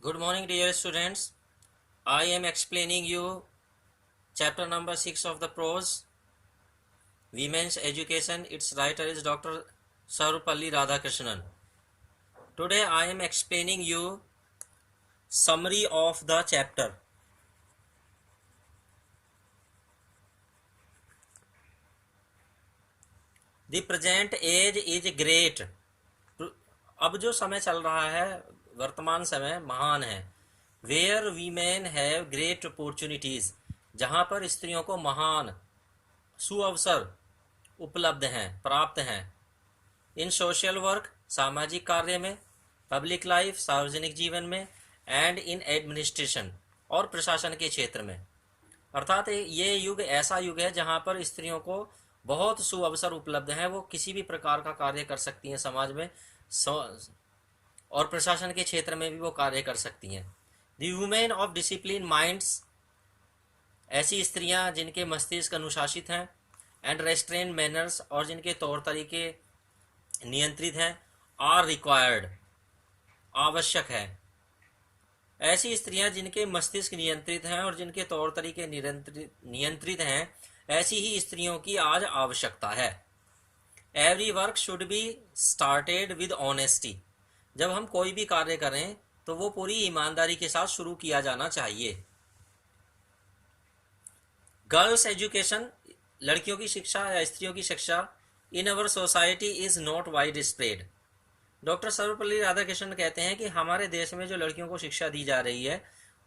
Good morning, dear students. I am explaining you chapter number 6 of the prose, Women's Education. Its writer is Dr. Sarvapalli Radhakrishnan. Today I am explaining you summary of the chapter. The present age is great. अब जो समय चल रहा है, वर्तमान समय महान है. Where women have great opportunities, जहां पर स्त्रियों को महान सुअवसर उपलब्ध हैं, प्राप्त हैं. इन सोशल वर्क, सामाजिक कार्य में, पब्लिक लाइफ, सार्वजनिक जीवन में, एंड इन एडमिनिस्ट्रेशन, और प्रशासन के क्षेत्र में. अर्थात ये युग ऐसा युग है जहां पर स्त्रियों को बहुत सुअवसर उपलब्ध हैं. वो किसी भी प्रकार का कार्य कर सकती हैं समाज में, और प्रशासन के क्षेत्र में भी वो कार्य कर सकती हैं. The women of discipline minds, ऐसी स्त्रियां जिनके मस्तिष्क अनुशासित हैं, एंड रेस्ट्रेन मैनर्स, और जिनके तौर तरीके नियंत्रित हैं, आर रिक्वायर्ड, आवश्यक है. ऐसी स्त्रियां जिनके मस्तिष्क नियंत्रित हैं और जिनके तौर तरीके नियंत्रित हैं, ऐसी ही स्त्रियों की आज आवश्यकता है. Every work should be started with honesty, जब हम कोई भी कार्य करें तो वो पूरी ईमानदारी के साथ शुरू किया जाना चाहिए. गर्ल्स एजुकेशन, लड़कियों की शिक्षा या स्त्रियों की शिक्षा, in our society is not widespread. Doctor Sarvepalli Radhakrishnan कहते हैं कि हमारे देश में जो लड़कियों को शिक्षा दी जा रही है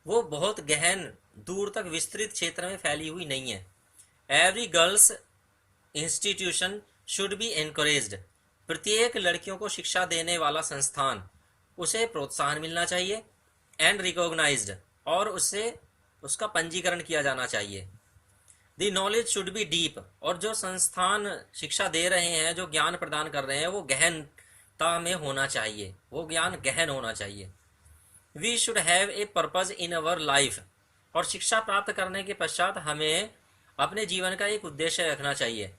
वो बहुत गहन, दूर तक विस्तृत क्षेत्र में फैली हुई नहीं है. Every girls institution should be encouraged, प्रत्येक लड़कियों को शिक्षा देने वाला संस्थान, उसे प्रोत्साहन मिलना चाहिए. एंड रिकॉग्नाइज्ड, और उसका पंजीकरण किया जाना चाहिए. The knowledge should be deep, और जो संस्थान शिक्षा दे रहे हैं, जो ज्ञान प्रदान कर रहे हैं, वो गहनता में होना चाहिए, वो ज्ञान गहन होना चाहिए. We should have a purpose in our life, और शिक्षा प्राप्त करने के पश्चात हमें अपने जीवन का एक उद्देश्य रखना चाहिए.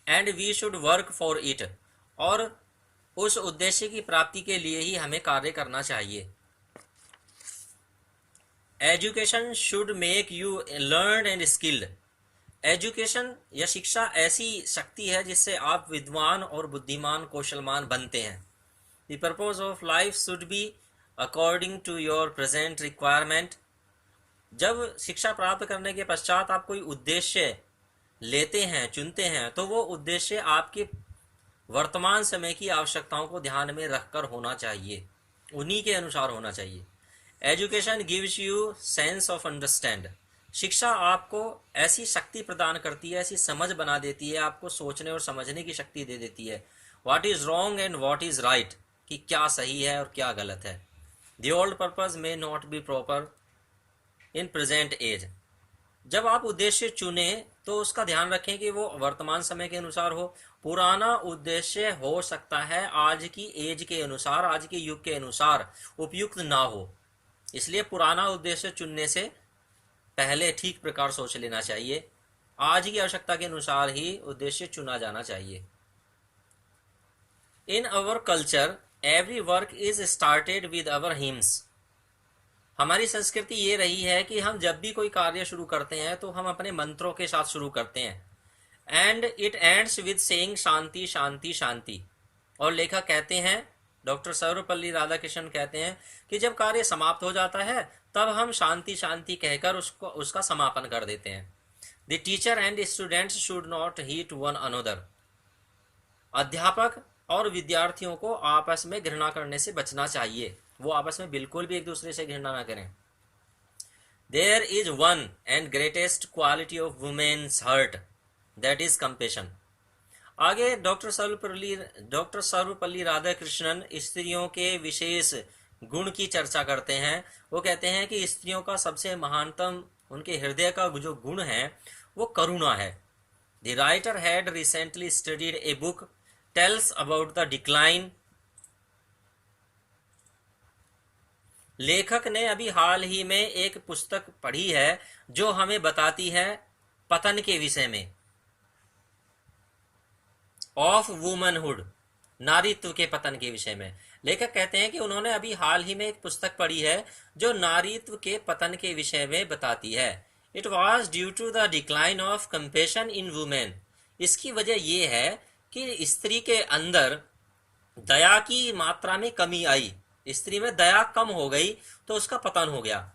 And we should work for it, और उस उद्देश्य की प्राप्ति के लिए ही हमें कार्य करना चाहिए. Education should make you learn and skilled, education या शिक्षा ऐसी शक्ति है जिससे आप विद्वान और बुद्धिमान, कौशलमान बनते हैं. The purpose of life should be according to your present requirement, जब शिक्षा प्राप्त करने के पश्चात आप कोई उद्देश्य लेते हैं, चुनते हैं, तो वो उद्देश्य आपके वर्तमान समय की आवश्यकताओं को ध्यान में रखकर होना चाहिए, उन्हीं के अनुसार होना चाहिए. Education gives you sense of understand, शिक्षा आपको ऐसी शक्ति प्रदान करती है, ऐसी समझ बना देती है, आपको सोचने और समझने की शक्ति दे देती है. What is wrong and what is right, कि क्या सही है और क्या गलत है. The old purpose may not be proper in present age, जब आप उद्देश्य चुने तो उसका ध्यान रखें कि वो वर्तमान समय के अनुसार हो. पुराना उद्देश्य हो सकता है आज की एज के अनुसार, आज के युग के अनुसार उपयुक्त ना हो, इसलिए पुराना उद्देश्य चुनने से पहले ठीक प्रकार सोच लेना चाहिए. आज की आवश्यकता के अनुसार ही उद्देश्य चुना जाना चाहिए. In our culture every work is started with our hymns, हमारी संस्कृति ये रही है कि हम जब भी कोई कार्य शुरू करते हैं तो हम अपने मंत्रों के साथ शुरू करते हैं. And it ends with saying shanti shanti shanti, और लेखक कहते हैं, डॉक्टर सर्वपल्ली राधाकृष्णन कहते हैं कि जब कार्य समाप्त हो जाता है तब हम शांति शांति कहकर उसका समापन कर देते हैं. The teacher and students should not heat one another, अध्यापक और विद्यार्थियों को आपस में घृणा करने से बचना चाहिए, वो आपस में बिल्कुल भी एक दूसरे से घृणा ना करें. There is one and greatest quality of women's heart, that is compassion. आगे डॉक्टर सर्वपल्ली राधाकृष्णन स्त्रियों के विशेष गुण की चर्चा करते हैं. वो कहते हैं कि स्त्रियों का सबसे महानतम, उनके हृदय का जो गुण है वो करुणा है. The writer had recently studied a book tells about the decline, लेखक ने अभी हाल ही में एक पुस्तक पढ़ी है जो हमें बताती है पतन के विषय में, ऑफ वुमनहुड, नारीत्व के पतन के विषय में. लेखक कहते हैं कि उन्होंने अभी हाल ही में एक पुस्तक पढ़ी है जो नारीत्व के पतन के विषय में बताती है। It was due to the decline of compassion in women. इसकी वजह यह है कि स्त्री के अंदर दया की मात्रा में कमी आई, स्त्री में दया कम हो गई तो उसका पतन हो गया।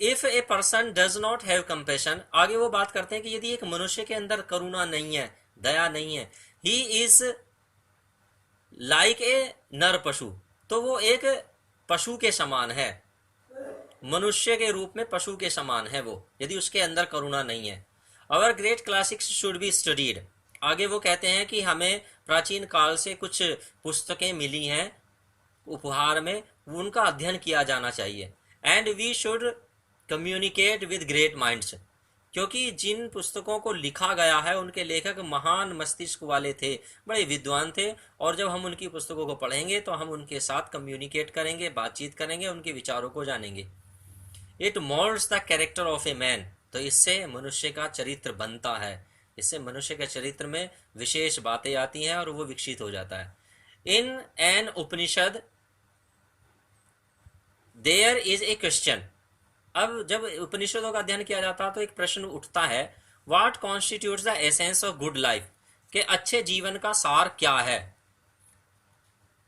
If a person does not have compassion, आगे वो बात करते हैं कि यदि एक मनुष्य के अंदर करुणा नहीं है, दया नहीं है, ही इज लाइक ए नर पशु, तो वो एक पशु के समान है, मनुष्य के रूप में पशु के समान है वो, यदि उसके अंदर करुणा नहीं है। अवर great classics should be studied. आगे वो कहते हैं कि हमें प्राचीन काल से कुछ पुस्तकें मिली हैं उपहार में, उनका अध्ययन किया जाना चाहिए। And we should communicate with great minds, क्योंकि जिन पुस्तकों को लिखा गया है उनके लेखक महान मस्तिष्क वाले थे, बड़े विद्वान थे, और जब हम उनकी पुस्तकों को पढ़ेंगे तो हम उनके साथ कम्युनिकेट करेंगे, बातचीत करेंगे, उनके विचारों को जानेंगे। It moulds the character of a man, तो इससे मनुष्य का चरित्र बनता है, इससे मनुष्य के चरित्र में विशेष बातें आती हैं और वो विकसित हो जाता है। In an Upanishad there is a question. अब जब उपनिषदों का अध्ययन किया जाता है तो एक प्रश्न उठता है, what constitutes the essence of good life, के अच्छे जीवन का सार क्या है।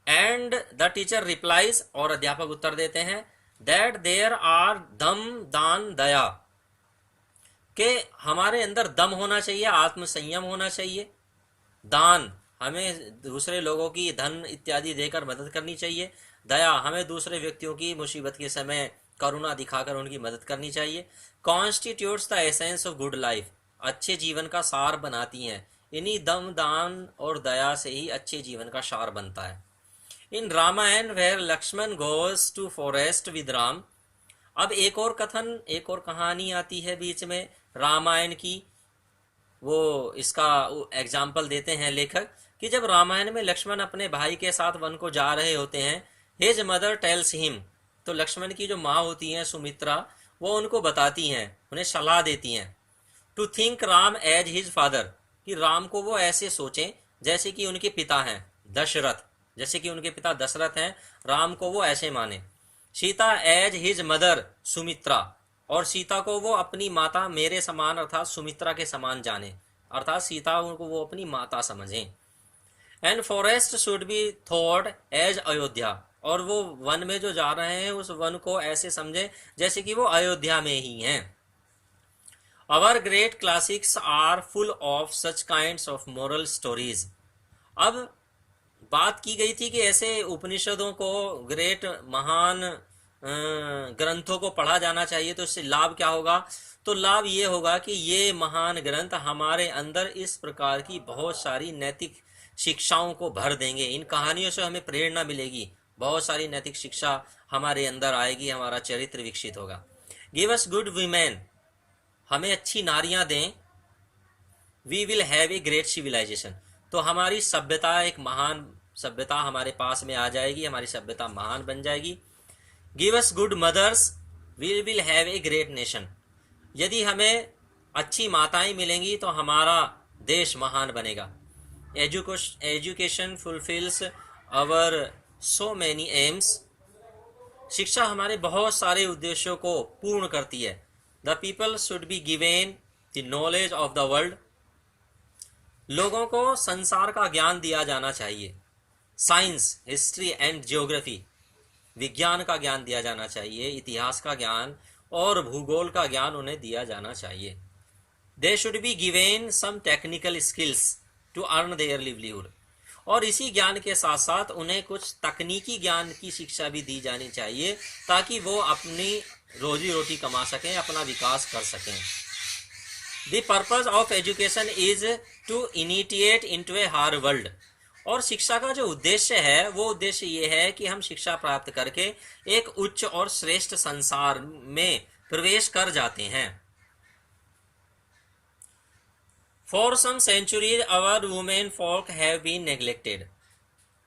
एंड द टीचर रिप्लाइज, और अध्यापक उत्तर देते हैं, दैट देयर आर दम दान दया, के हमारे अंदर दम होना चाहिए, आत्म संयम होना चाहिए, दान हमें दूसरे लोगों की धन इत्यादि देकर मदद करनी चाहिए, दया हमें दूसरे व्यक्तियों की मुसीबत के समय करुणा दिखाकर उनकी मदद करनी चाहिए। Constitutes the essence of good life, अच्छे जीवन का सार बनाती हैं, इन्हीं दम दान और दया से ही अच्छे जीवन का सार बनता है। In Ramayana where Lakshman goes to forest with Ram. अब एक और कथन, एक और कहानी आती है बीच में रामायण की, वो इसका एग्जाम्पल देते हैं लेखक कि जब रामायण में लक्ष्मण अपने भाई के साथ वन को जा रहे होते हैं, हिज मदर टेल्स हिम, तो लक्ष्मण की जो माँ होती हैं सुमित्रा, वो उनको बताती हैं, उन्हें सलाह देती हैं, to think Ram as his father, कि राम को वो ऐसे सोचें जैसे कि उनके पिता हैं दशरथ, जैसे कि उनके पिता दशरथ हैं, राम को वो ऐसे माने। Sita as his mother Sumitra, और सीता को वो अपनी माता मेरे समान अर्थात सुमित्रा के समान जाने, अर्थात सीता को वो अपनी माता समझें। And forest should be thought as Ayodhya, और वो वन में जो जा रहे हैं उस वन को ऐसे समझे जैसे कि वो अयोध्या में ही हैं। Our great classics are full of such kinds of moral stories. अब बात की गई थी कि ऐसे उपनिषदों को, ग्रेट महान ग्रंथों को पढ़ा जाना चाहिए, तो इससे लाभ क्या होगा। तो लाभ ये होगा कि ये महान ग्रंथ हमारे अंदर इस प्रकार की बहुत सारी नैतिक शिक्षाओं को भर देंगे। इन कहानियों से हमें प्रेरणा मिलेगी, बहुत सारी नैतिक शिक्षा हमारे अंदर आएगी, हमारा चरित्र विकसित होगा। गिव अस गुड वीमेन, हमें अच्छी नारियां दें। We will have a great civilisation, तो हमारी सभ्यता, एक महान सभ्यता हमारे पास में आ जाएगी, हमारी सभ्यता महान बन जाएगी। Give us good mothers, we will have a great nation, यदि हमें अच्छी माताएं मिलेंगी तो हमारा देश महान बनेगा। एजुकेशन फुलफिल्स अवर सो मैनी एम्स, शिक्षा हमारे बहुत सारे उद्देश्यों को पूर्ण करती है। The people should be given the knowledge of the world, लोगों को संसार का ज्ञान दिया जाना चाहिए। साइंस, हिस्ट्री एंड जियोग्राफी, विज्ञान का ज्ञान दिया जाना चाहिए, इतिहास का ज्ञान और भूगोल का ज्ञान उन्हें दिया जाना चाहिए। They should be given some technical skills to earn their livelihood, और इसी ज्ञान के साथ साथ उन्हें कुछ तकनीकी ज्ञान की शिक्षा भी दी जानी चाहिए ताकि वो अपनी रोजी रोटी कमा सकें, अपना विकास कर सकें। The purpose of education is to initiate into a higher world, और शिक्षा का जो उद्देश्य है वो उद्देश्य ये है कि हम शिक्षा प्राप्त करके एक उच्च और श्रेष्ठ संसार में प्रवेश कर जाते हैं। For some centuries our women folk have been neglected,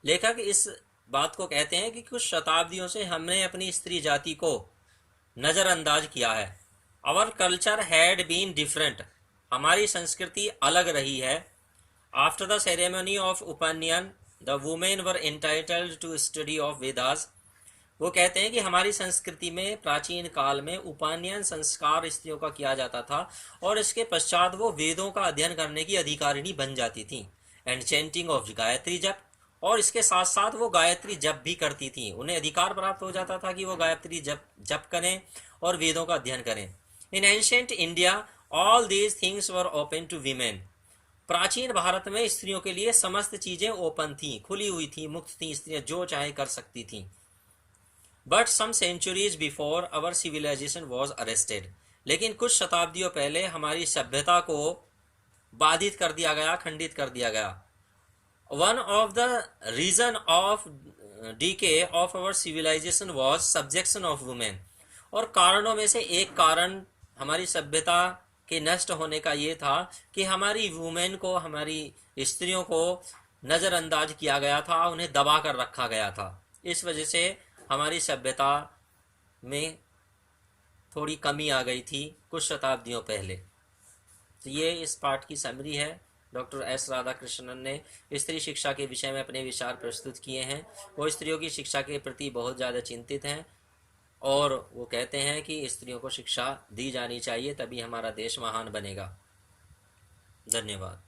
लेखक इस बात को कहते हैं कि कुछ शताब्दियों से हमने अपनी स्त्री जाति को नजरअंदाज किया है। Our culture had been different, हमारी संस्कृति अलग रही है। After the ceremony of upanayan, the women were entitled to study of Vedas. वो कहते हैं कि हमारी संस्कृति में प्राचीन काल में उपनयन संस्कार स्त्रियों का किया जाता था और इसके पश्चात वो वेदों का अध्ययन करने की अधिकारिणी बन जाती थी। एंड चेंटिंग ऑफ गायत्री जप, और इसके साथ साथ वो गायत्री जप भी करती थी। उन्हें अधिकार प्राप्त हो जाता था कि वो गायत्री जप जप करें और वेदों का अध्ययन करें। In ancient India all these things were open to women. प्राचीन भारत में स्त्रियों के लिए समस्त चीजें ओपन थी, खुली हुई थी, मुक्त थी, स्त्रियां जो चाहे कर सकती थी। But some centuries before our civilisation was arrested. लेकिन कुछ शताब्दियों पहले हमारी सभ्यता को बाधित कर दिया गया, खंडित कर दिया गया। One of the reason of decay of our civilisation was subjection of women. और कारणों में से एक कारण हमारी सभ्यता के नष्ट होने का ये था कि हमारी वुमेन को, हमारी स्त्रियों को नज़रअंदाज किया गया था, उन्हें दबा कर रखा गया था। इस वजह से हमारी सभ्यता में थोड़ी कमी आ गई थी कुछ शताब्दियों पहले। तो ये इस पाठ की समरी है। डॉक्टर एस राधाकृष्णन ने स्त्री शिक्षा के विषय में अपने विचार प्रस्तुत किए हैं। वो स्त्रियों की शिक्षा के प्रति बहुत ज़्यादा चिंतित हैं और वो कहते हैं कि स्त्रियों को शिक्षा दी जानी चाहिए, तभी हमारा देश महान बनेगा। धन्यवाद।